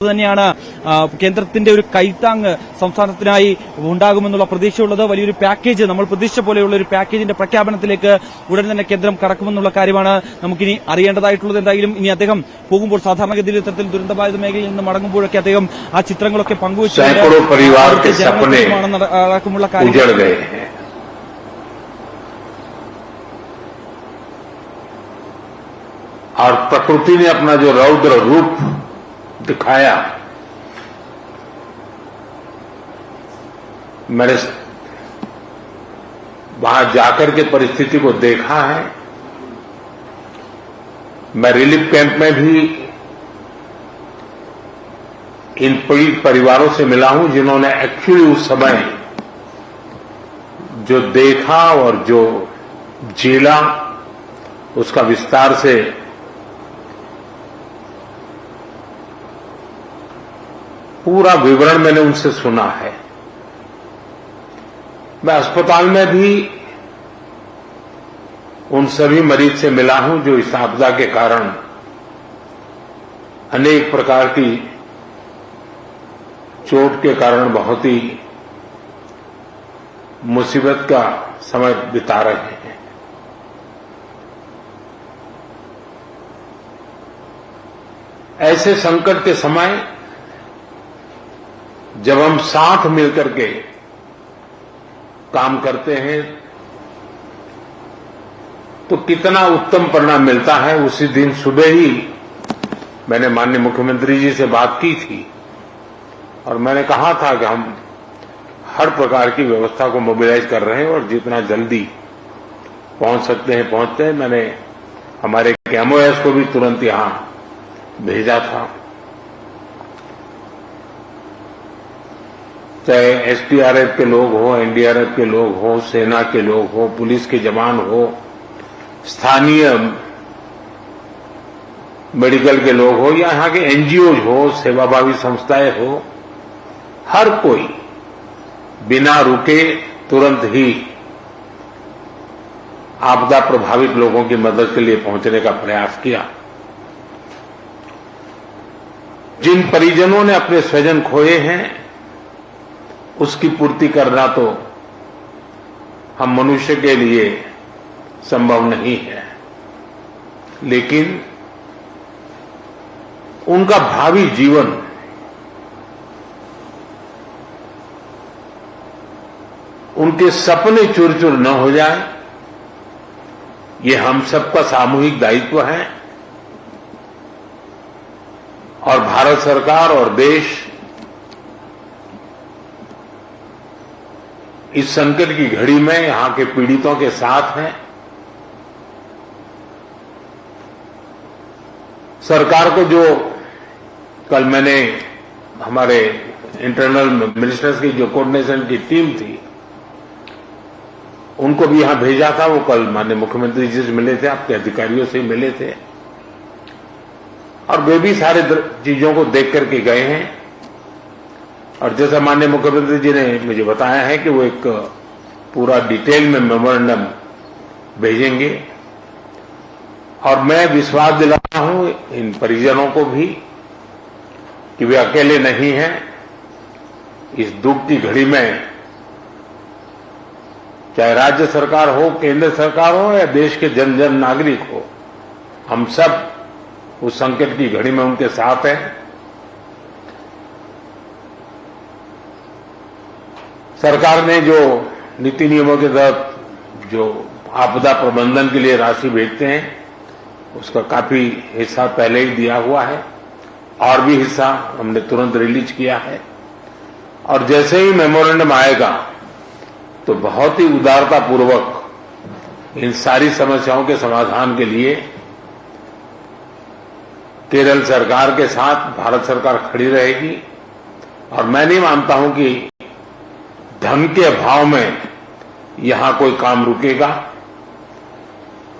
തന്നെയാണ് കേന്ദ്രത്തിന്റെ ഒരു കൈത്താങ് സംസ്ഥാനത്തിനായി ഉണ്ടാകുമെന്നുള്ള പ്രതീക്ഷയുള്ളത്. വലിയൊരു പാക്കേജ്, നമ്മൾ പ്രതീക്ഷ പോലെയുള്ള ഒരു പാക്കേജിന്റെ പ്രഖ്യാപനത്തിലേക്ക് ഉടൻ തന്നെ കേന്ദ്രം കടക്കുമെന്നുള്ള കാര്യമാണ് നമുക്കിനി അറിയേണ്ടതായിട്ടുള്ളത്. എന്തായാലും ഇനി അദ്ദേഹം പോകുമ്പോൾ സാധാരണഗതിയിൽ ഇത്തരത്തിൽ ദുരന്തബാധിത മേഖലയിൽ നിന്ന് മടങ്ങുമ്പോഴൊക്കെ അദ്ദേഹം ആ ചിത്രങ്ങളൊക്കെ പങ്കുവച്ചുകൊണ്ടുള്ള കാര്യങ്ങൾ और प्रकृति ने अपना जो रौद्र रूप दिखाया, मैंने वहां जाकर के परिस्थिति को देखा है। मैं रिलीफ कैंप में भी इन पीड़ित परिवारों से मिला हूं जिन्होंने एक्चुअली उस समय जो देखा और जो झेला उसका विस्तार से पूरा विवरण मैंने उनसे सुना है। मैं अस्पताल में भी उन सभी मरीज से मिला हूं जो इस आपदा के कारण अनेक प्रकार की चोट के कारण बहुत ही मुसीबत का समय बिता रहे हैं। ऐसे संकट के समय जब हम साथ मिलकर के काम करते हैं तो कितना उत्तम परिणाम मिलता है। उसी दिन सुबह ही मैंने माननीय मुख्यमंत्री जी से बात की थी और मैंने कहा था कि हम हर प्रकार की व्यवस्था को मोबिलाइज कर रहे हैं और जितना जल्दी पहुंच सकते हैं पहुंचते हैं। मैंने हमारे एमओएस को भी तुरंत यहां भेजा था, चाहे एसडीआरएफ के लोग हो, एनडीआरएफ के लोग हो, सेना के लोग हो, पुलिस के जवान हो, स्थानीय मेडिकल के लोग हो या यहाँ के एनजीओ हो, सेवाभावी संस्थाएं हो, हर कोई बिना रुके तुरंत ही आपदा प्रभावित लोगों की मदद के लिए पहुंचने का प्रयास किया। जिन परिजनों ने अपने स्वजन खोए हैं उसकी पूर्ति करना तो हम मनुष्य के लिए संभव नहीं है, लेकिन उनका भावी जीवन उनके सपने चूर चूर न हो जाए, ये हम सबका सामूहिक दायित्व है। और भारत सरकार और देश इस संकट की घड़ी में यहां के पीड़ितों के साथ हैं। सरकार को जो कल मैंने हमारे इंटरनल मिनिस्टर्स की जो कोऑर्डिनेशन की टीम थी उनको भी यहां भेजा था। वो कल माननीय मुख्यमंत्री जी से मिले थे, आपके अधिकारियों से मिले थे और वे भी सारे चीजों को देख करके गए हैं। और जैसा माननीय मुख्यमंत्री जी ने मुझे बताया है कि वो एक पूरा डिटेल में मेमोरेंडम भेजेंगे और मैं विश्वास दिलाता हूं इन परिजनों को भी कि वे अकेले नहीं हैं। इस दुख की घड़ी में चाहे राज्य सरकार हो, केंद्र सरकार हो या देश के जन जन नागरिक हो, हम सब उस संकट की घड़ी में उनके साथ हैं। सरकार ने जो नीति नियमों के तहत जो आपदा प्रबंधन के लिए राशि भेजते हैं उसका काफी हिस्सा पहले ही दिया हुआ है और भी हिस्सा हमने तुरंत रिलीज किया है। और जैसे ही मेमोरेंडम आएगा तो बहुत ही उदारतापूर्वक इन सारी समस्याओं के समाधान के लिए केरल सरकार के साथ भारत सरकार खड़ी रहेगी। और मैं नहीं मानता हूं कि धन के अभाव में यहां कोई काम रुकेगा।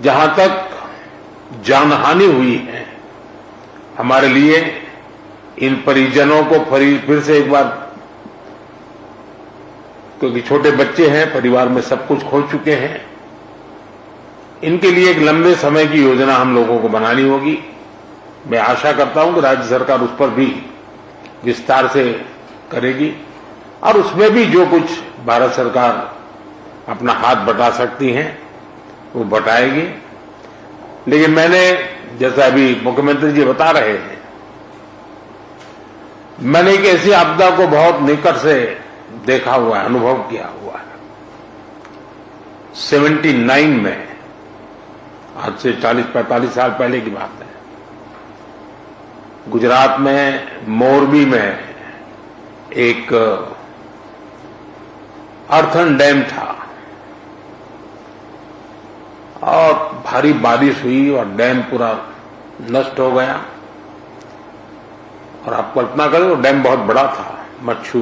जहां तक जानहानि हुई है, हमारे लिए इन परिजनों को फिर से एक बार, क्योंकि छोटे बच्चे हैं, परिवार में सब कुछ खो चुके हैं, इनके लिए एक लंबे समय की योजना हम लोगों को बनानी होगी। मैं आशा करता हूं कि राज्य सरकार उस पर भी विस्तार से करेगी और उसमें भी जो कुछ भारत सरकार अपना हाथ बटा सकती है वो बटाएगी। लेकिन मैंने, जैसा अभी मुख्यमंत्री जी बता रहे हैं, मैंने एक ऐसी आपदा को बहुत निकट से देखा हुआ है, अनुभव किया हुआ है। 79 में, आज से 40-45 साल पहले की बात है, गुजरात में मोरबी में एक अर्थन डैम था और भारी बारिश हुई और डैम पूरा नष्ट हो गया। और आप कल्पना करें, वो डैम बहुत बड़ा था, मच्छू,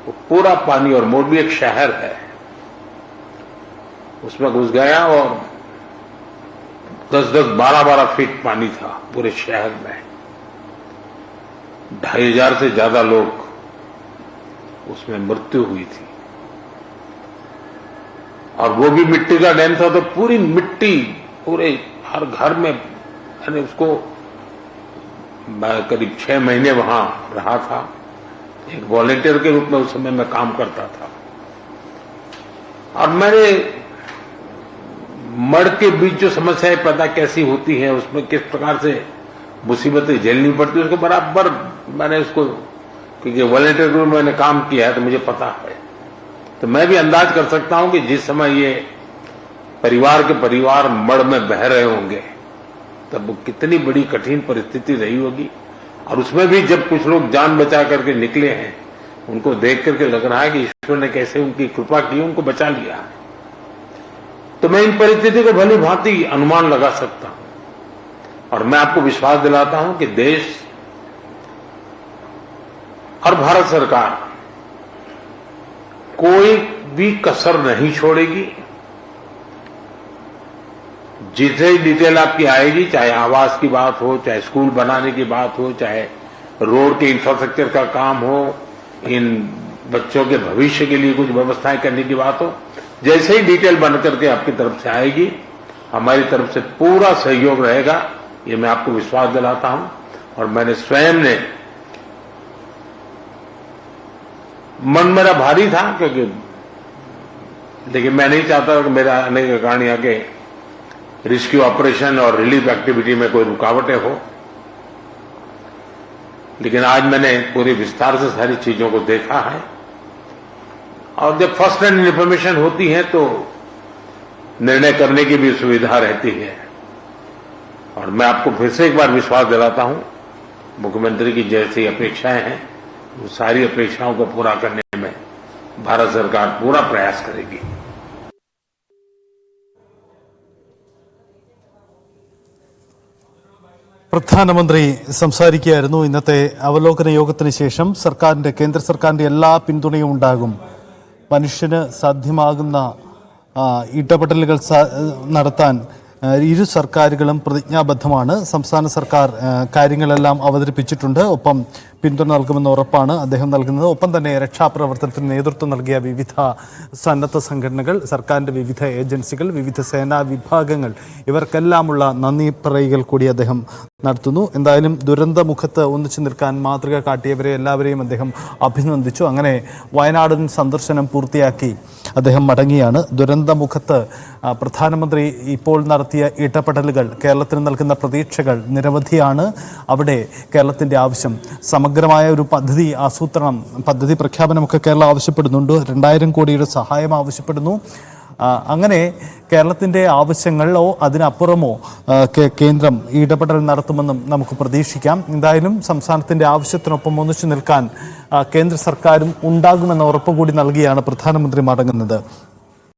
वो पूरा पानी, और मोरबी एक शहर है, उसमें घुस गया और 10-10, 12-12 फीट पानी था पूरे शहर में। 2500 से ज्यादा लोग उसमें मृत्यु हुई थी। और वो भी मिट्टी का डैम था, तो पूरी मिट्टी पूरे हर घर में, मैंने उसको करीब 6 महीने वहां रहा था, एक वॉलेंटियर के रूप में उस समय मैं काम करता था। और मैंने मड़ के बीच जो समस्याएं पैदा कैसी होती हैं, उसमें किस प्रकार से मुसीबतें झेलनी पड़ती है, उसको बराबर मैंने उसको, क्योंकि वॉलेंटियर के रूप में मैंने काम किया है तो मुझे पता है। तो मैं भी अंदाज कर सकता हूं कि जिस समय ये परिवार के परिवार मड़ में बह रहे होंगे, तब वो कितनी बड़ी कठिन परिस्थिति रही होगी। और उसमें भी जब कुछ लोग जान बचा करके निकले हैं, उनको देख करके लग रहा है कि ईश्वर ने कैसे उनकी कृपा की, उनको बचा लिया। तो मैं इन परिस्थिति को भली भांति अनुमान लगा सकता हूं, और मैं आपको विश्वास दिलाता हूं कि देश और भारत सरकार कोई भी कसर नहीं छोड़ेगी। जितनी डिटेल आपकी आएगी, चाहे आवास की बात हो, चाहे स्कूल बनाने की बात हो, चाहे रोड के इंफ्रास्ट्रक्चर का काम हो, इन बच्चों के भविष्य के लिए कुछ व्यवस्थाएं करने की बात हो, जैसे ही डिटेल बन करके आपकी तरफ से आएगी, हमारी तरफ से पूरा सहयोग रहेगा, ये मैं आपको विश्वास दिलाता हूं। और मैंने स्वयं ने, मन मेरा भारी था, क्योंकि लेकिन मैं नहीं चाहता कि मेरा आने के कारण यहाँ के रेस्क्यू ऑपरेशन और रिलीफ एक्टिविटी में कोई रुकावटें हो। लेकिन आज मैंने पूरी विस्तार से सारी चीजों को देखा है, और जब फर्स्ट हैंड इन्फॉर्मेशन होती है तो निर्णय करने की भी सुविधा रहती है। और मैं आपको फिर से एक बार विश्वास दिलाता हूं, मुख्यमंत्री की जैसी अपेक्षाएं हैं, वो सारी अपेक्षाओं को पूरा करने में भारत सरकार पूरा प्रयास करेगी। പ്രധാനമന്ത്രി സംസാരിക്കുകയായിരുന്നു. ഇന്നത്തെ അവലോകന യോഗത്തിന് ശേഷം കേന്ദ്ര സർക്കാരിന്റെ എല്ലാ പിന്തുണയും ഉണ്ടാകും. മനുഷ്യന് സാധ്യമാകുന്ന ഇടപെടലുകൾ നടത്താൻ ഇരു സർക്കാരുകളും പ്രതിജ്ഞാബദ്ധമാണ്. സംസ്ഥാന സർക്കാർ കാര്യങ്ങളെല്ലാം അവതരിപ്പിച്ചിട്ടുണ്ട്. ഒപ്പം പിന്തുണ നൽകുമെന്ന ഉറപ്പാണ് അദ്ദേഹം നൽകുന്നത്. ഒപ്പം തന്നെ രക്ഷാപ്രവർത്തനത്തിന് നേതൃത്വം നൽകിയ വിവിധ സന്നദ്ധ സംഘടനകൾ, സർക്കാരിന്റെ വിവിധ ഏജൻസികൾ, വിവിധ സേനാ വിഭാഗങ്ങൾ, ഇവർക്കെല്ലാമുള്ള നന്ദി പറയുകകൾ കൂടി അദ്ദേഹം നടത്തുന്നു. എന്തായാലും ദുരന്തമുഖത്ത് ഒന്നിച്ചു നിൽക്കാൻ മാതൃക കാട്ടിയവരെ എല്ലാവരെയും അദ്ദേഹം അഭിനന്ദിച്ചു. അങ്ങനെ വയനാടൻ സന്ദർശനം പൂർത്തിയാക്കി അദ്ദേഹം മടങ്ങിയാണ്. ദുരന്തമുഖത്ത് പ്രധാനമന്ത്രി ഇപ്പോൾ നടത്തിയ ഇടപെടലുകൾ കേരളത്തിന് നൽകുന്ന പ്രതീക്ഷകൾ നിരവധിയാണ്. അവിടെ കേരളത്തിന്റെ ആവശ്യം സമഗ്രമായ ഒരു പദ്ധതി ആസൂത്രണം, പദ്ധതി പ്രഖ്യാപനമൊക്കെ കേരളം ആവശ്യപ്പെടുന്നുണ്ട്. 2000 കോടിയുടെ സഹായം ആവശ്യപ്പെടുന്നു. അങ്ങനെ കേരളത്തിന്റെ ആവശ്യങ്ങളോ അതിനപ്പുറമോ കേന്ദ്രം ഇടപെടൽ നടത്തുമെന്നും നമുക്ക് പ്രതീക്ഷിക്കാം. എന്തായാലും സംസ്ഥാനത്തിന്റെ ആവശ്യത്തിനൊപ്പം ഒന്നിച്ചു നിൽക്കാൻ കേന്ദ്ര സർക്കാരും ഉണ്ടാകുമെന്ന ഉറപ്പുകൂടി നൽകിയാണ് പ്രധാനമന്ത്രി മടങ്ങുന്നത്.